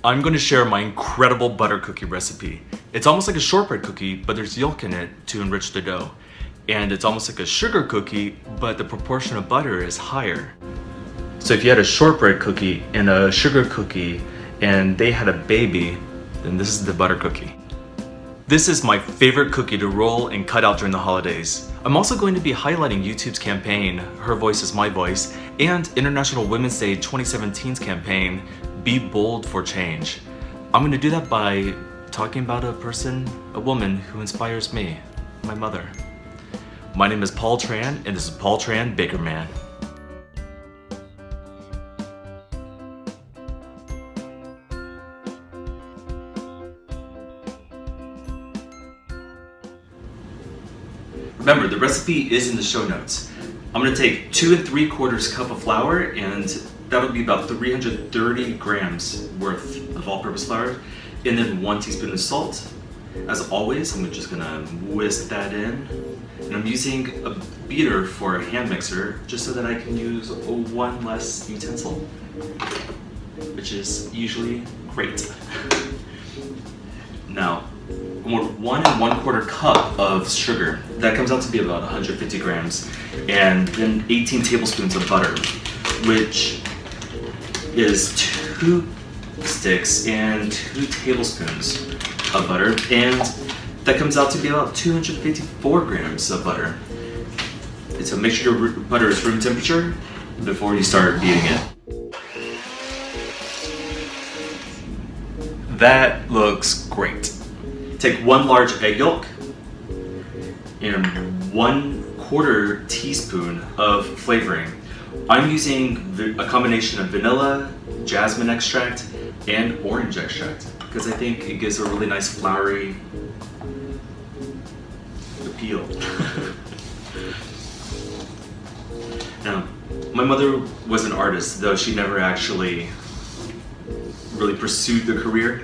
I'm going to share my incredible butter cookie recipe. It's almost like a shortbread cookie, but there's yolk in it to enrich the dough. And it's almost like a sugar cookie, but the proportion of butter is higher. So if you had a shortbread cookie and a sugar cookie and they had a baby, then this is the butter cookie. This is my favorite cookie to roll and cut out during the holidays. I'm also going to be highlighting YouTube's campaign, Her Voice is My Voice, and International Women's Day 2017's campaign, Be Bold for Change. I'm going to do that by talking about a woman who inspires me, my mother. My name is Paul Tran, and this is Paul Tran, Baker Man. Remember, the recipe is in the show notes. I'm going to take 2 3/4 cup of flour, and that'll be about 330 grams worth of all-purpose flour, and then 1 teaspoon of salt. As always, I'm just going to whisk that in, and I'm using a beater for a hand mixer just so that I can use one less utensil, which is usually great. Now, 1 1/4 cup of sugar. That comes out to be about 150 grams. And then 18 tablespoons of butter, which is 2 sticks and 2 tablespoons of butter. And that comes out to be about 254 grams of butter. So make sure your butter is room temperature before you start beating it. That looks great. Take 1 large egg yolk and 1/4 teaspoon of flavoring. I'm using a combination of vanilla, jasmine extract, and orange extract because I think it gives a really nice flowery appeal. Now, my mother was an artist, though she never actually really pursued the career.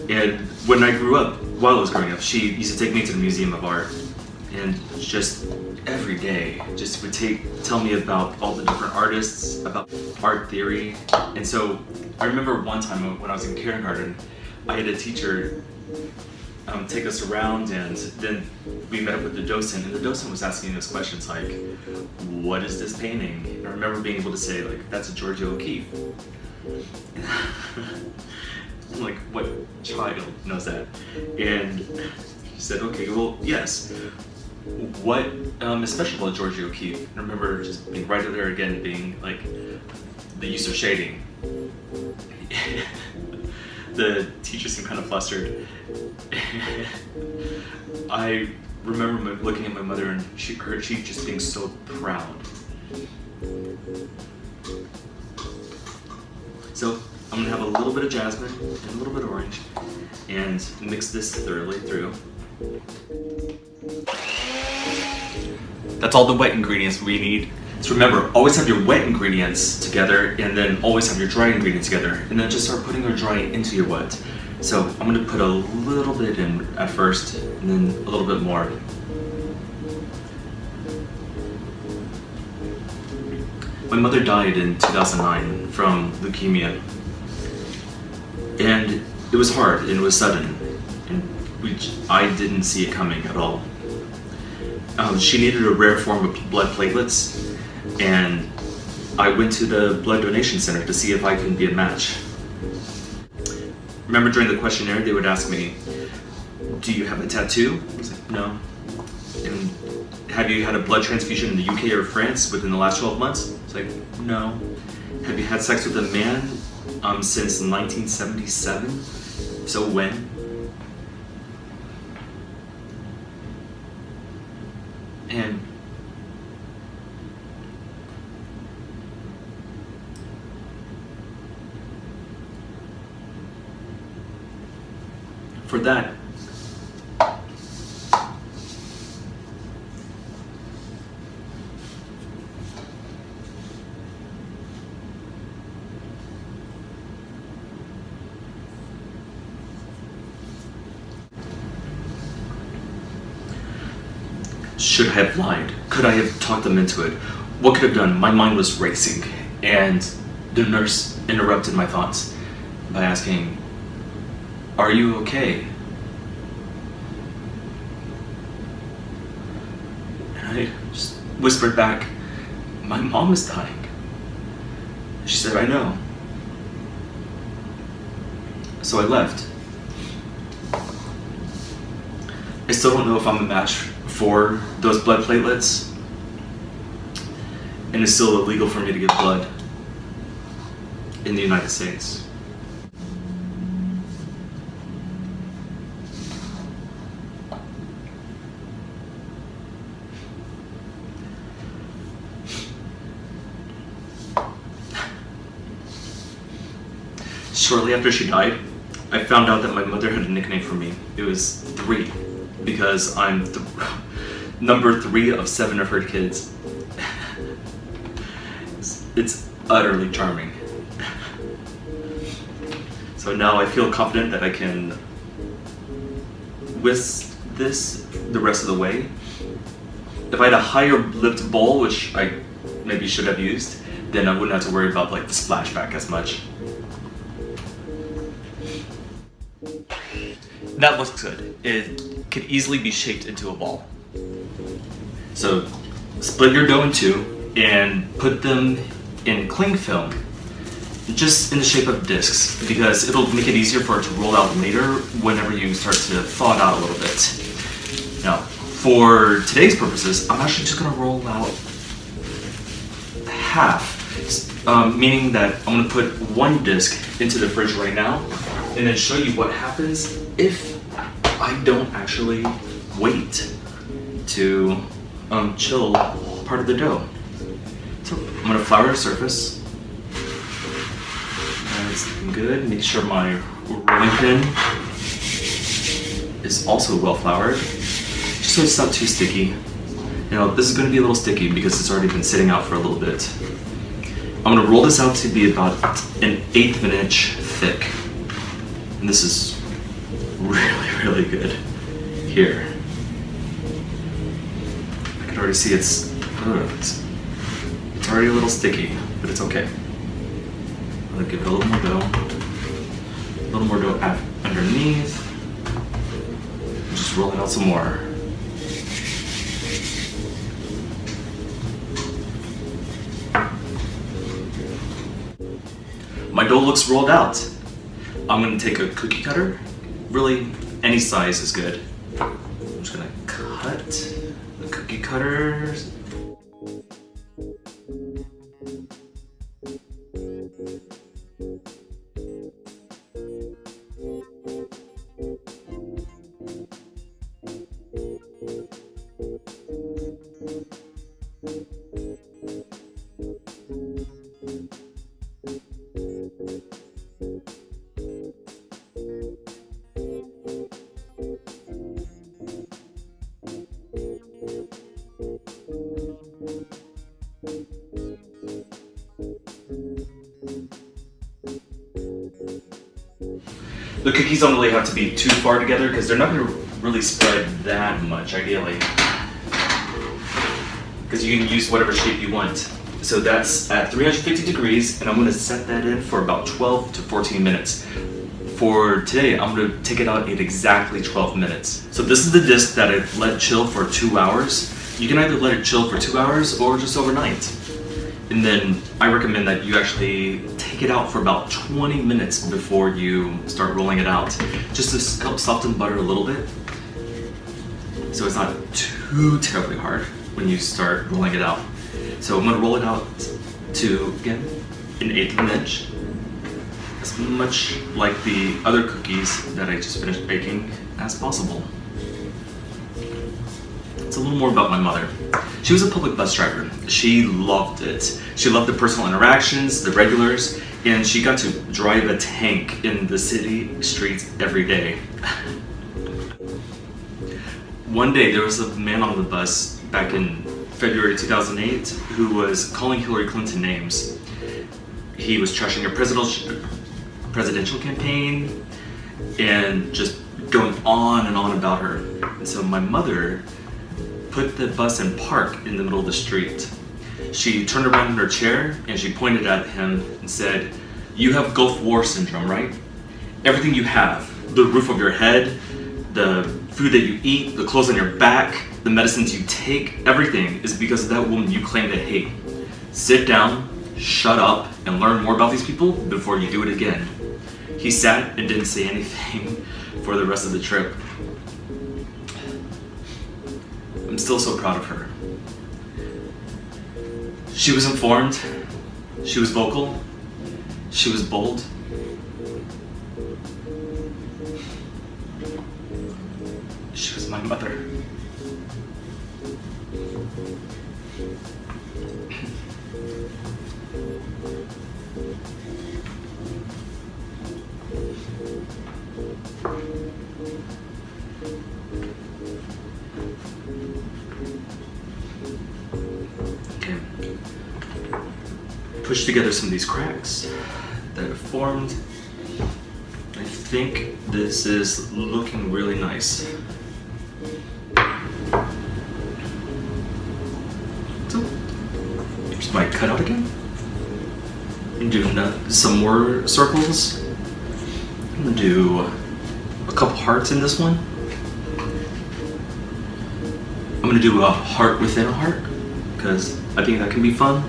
And when I grew up, while I was growing up, she used to take me to the Museum of Art, and just every day just would tell me about all the different artists, about art theory. And so I remember one time when I was in kindergarten, I had a teacher take us around, and then we met up with the docent, and the docent was asking us questions like, what is this painting? And I remember being able to say, like, that's a Georgia O'Keeffe. I'm like, what child knows that? And she said, okay, well, yes. What is special about Georgia O'Keeffe? And I remember just being right there again, being like, the use of shading. The teacher seemed kind of flustered. I remember looking at my mother and her cheek just being so proud. So I'm gonna have a little bit of jasmine and a little bit of orange and mix this thoroughly through. That's all the wet ingredients we need. So remember, always have your wet ingredients together and then always have your dry ingredients together, and then just start putting your dry into your wet. So I'm gonna put a little bit in at first and then a little bit more. My mother died in 2009 from leukemia. And it was hard and it was sudden, and I didn't see it coming at all. She needed a rare form of blood platelets, and I went to the blood donation center to see if I could be a match. Remember during the questionnaire they would ask me, do you have a tattoo? I was like, no. And have you had a blood transfusion in the UK or France within the last 12 months? It's like, no. Have you had sex with a man since 1977? So when? And for that, should I have lied? Could I have talked them into it? What could I have done? My mind was racing, and the nurse interrupted my thoughts. by asking, "Are you okay?" And I just whispered back, "My mom is dying." She said, "I know." So I left. I still don't know if I'm a match for those blood platelets, and it's still illegal for me to give blood in the United States. Shortly after she died, I found out that my mother had a nickname for me. It was 3, because I'm number 3 of 7 of her kids. It's utterly charming. So now I feel confident that I can whisk this the rest of the way. If I had a higher lipped bowl, which I maybe should have used, then I wouldn't have to worry about like the splashback as much. That looks good. It could easily be shaped into a ball. So split your dough in 2 and put them in cling film, just in the shape of discs, because it'll make it easier for it to roll out later whenever you start to thaw it out a little bit. Now, for today's purposes, I'm actually just gonna roll out half, meaning that I'm gonna put 1 disc into the fridge right now, and then show you what happens if I don't actually wait to chill part of the dough. So I'm gonna flour the surface. That's looking good. Make sure my rolling pin is also well floured, just so it's not too sticky. You know, this is gonna be a little sticky because it's already been sitting out for a little bit. I'm gonna roll this out to be about 1/8 of an inch thick. And this is really, really good here. I can already see it's already a little sticky, but it's okay. I'm gonna give it a little more dough underneath. Just roll it out some more. My dough looks rolled out. I'm gonna take a cookie cutter. Really, any size is good. I'm just gonna cut the cookie cutters. The cookies don't really have to be too far together because they're not going to really spread that much, ideally. Because you can use whatever shape you want. So that's at 350 degrees, and I'm going to set that in for about 12 to 14 minutes. For today, I'm going to take it out at exactly 12 minutes. So this is the disc that I've let chill for 2 hours. You can either let it chill for 2 hours or just overnight. And then I recommend that you actually take it out for about 20 minutes before you start rolling it out, just to help soften butter a little bit, so it's not too terribly hard when you start rolling it out. So I'm going to roll it out to, again, 1/8 of an inch, as much like the other cookies that I just finished baking as possible. It's a little more about my mother. She was a public bus driver. She loved it. She loved the personal interactions, the regulars, and she got to drive a tank in the city streets every day. One day there was a man on the bus back in February 2008 who was calling Hillary Clinton names. He was trashing her presidential campaign and just going on and on about her. And so my mother put the bus in park in the middle of the street. She turned around in her chair and she pointed at him and said, You have Gulf War syndrome, right? Everything you have, the roof over your head, the food that you eat, the clothes on your back, the medicines you take, everything is because of that woman you claim to hate. Sit down, shut up, and learn more about these people before you do it again. He sat and didn't say anything for the rest of the trip. I'm still so proud of her. She was informed, she was vocal, she was bold. She was my mother. Okay. Push together some of these cracks that have formed. I think this is looking really nice. So, here's my cutout again. I'm doing some more circles. I'm gonna do a couple hearts in this one. I'm gonna do a heart within a heart because I think that can be fun.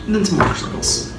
And then some more circles.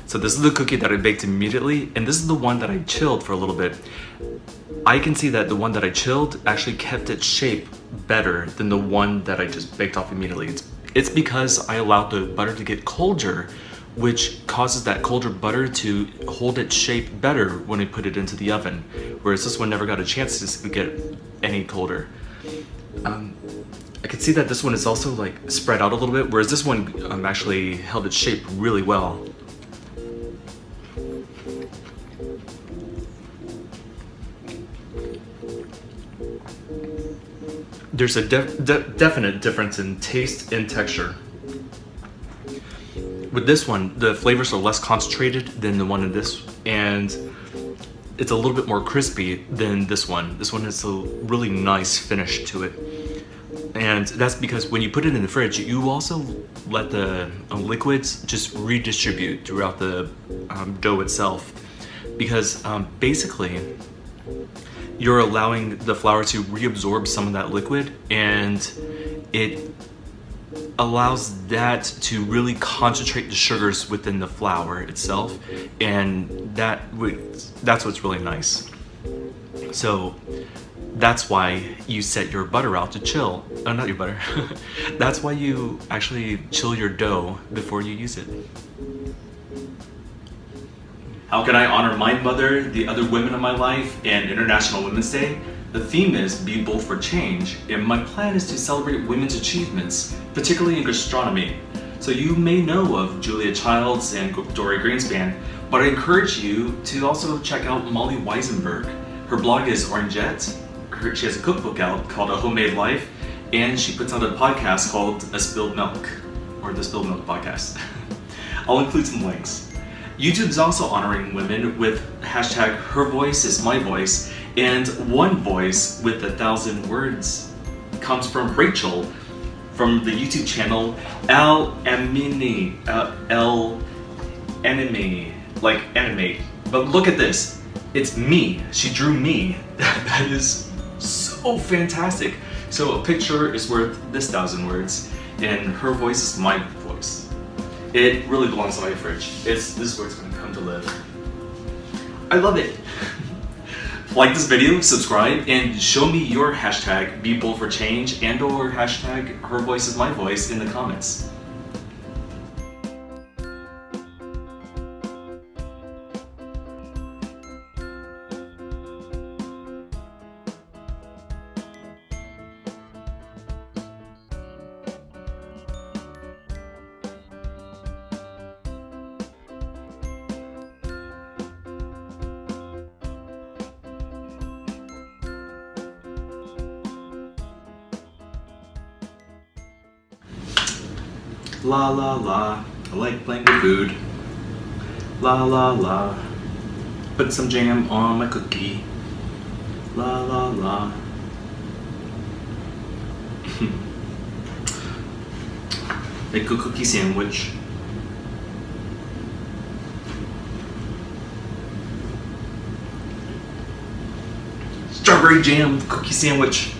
So this is the cookie that I baked immediately, and this is the one that I chilled for a little bit. I can see that the one that I chilled actually kept its shape better than the one that I just baked off immediately. It's because I allowed the butter to get colder, which causes that colder butter to hold its shape better when I put it into the oven, whereas this one never got a chance to get any colder. I can see that this one is also like spread out a little bit, whereas this one actually held its shape really well. There's a definite difference in taste and texture. With this one, the flavors are less concentrated than the one in this, and it's a little bit more crispy than this one. This one has a really nice finish to it. And that's because when you put it in the fridge, you also let the liquids just redistribute throughout the dough itself. Because basically, you're allowing the flour to reabsorb some of that liquid, and it allows that to really concentrate the sugars within the flour itself, and that's what's really nice. So that's why you set your butter out to chill. Oh, not your butter. That's why you actually chill your dough before you use it. How can I honor my mother, the other women in my life, and International Women's Day? The theme is Be Bold for Change, and my plan is to celebrate women's achievements, particularly in gastronomy. So you may know of Julia Childs and Dory Greenspan, but I encourage you to also check out Molly Weisenberg. Her blog is Orangette. She has a cookbook out called A Homemade Life, and she puts out a podcast called A Spilled Milk, or the Spilled Milk Podcast. I'll include some links. YouTube is also honoring women with hashtag Her Voice is My Voice, and One Voice with 1,000 words comes from Rachel from the YouTube channel Anime, like animate. But look at this, it's me. She drew me. That is so fantastic. So a picture is worth this 1,000 words, and her voice is my voice. It really belongs on my fridge. This is where it's going to come to live. I love it. Like this video, subscribe, and show me your hashtag Be Bold for Change and or hashtag Her Voice is My Voice in the comments. La la la, I like playing with food. La la la, put some jam on my cookie. La la la. Make a cookie sandwich. Strawberry jam cookie sandwich.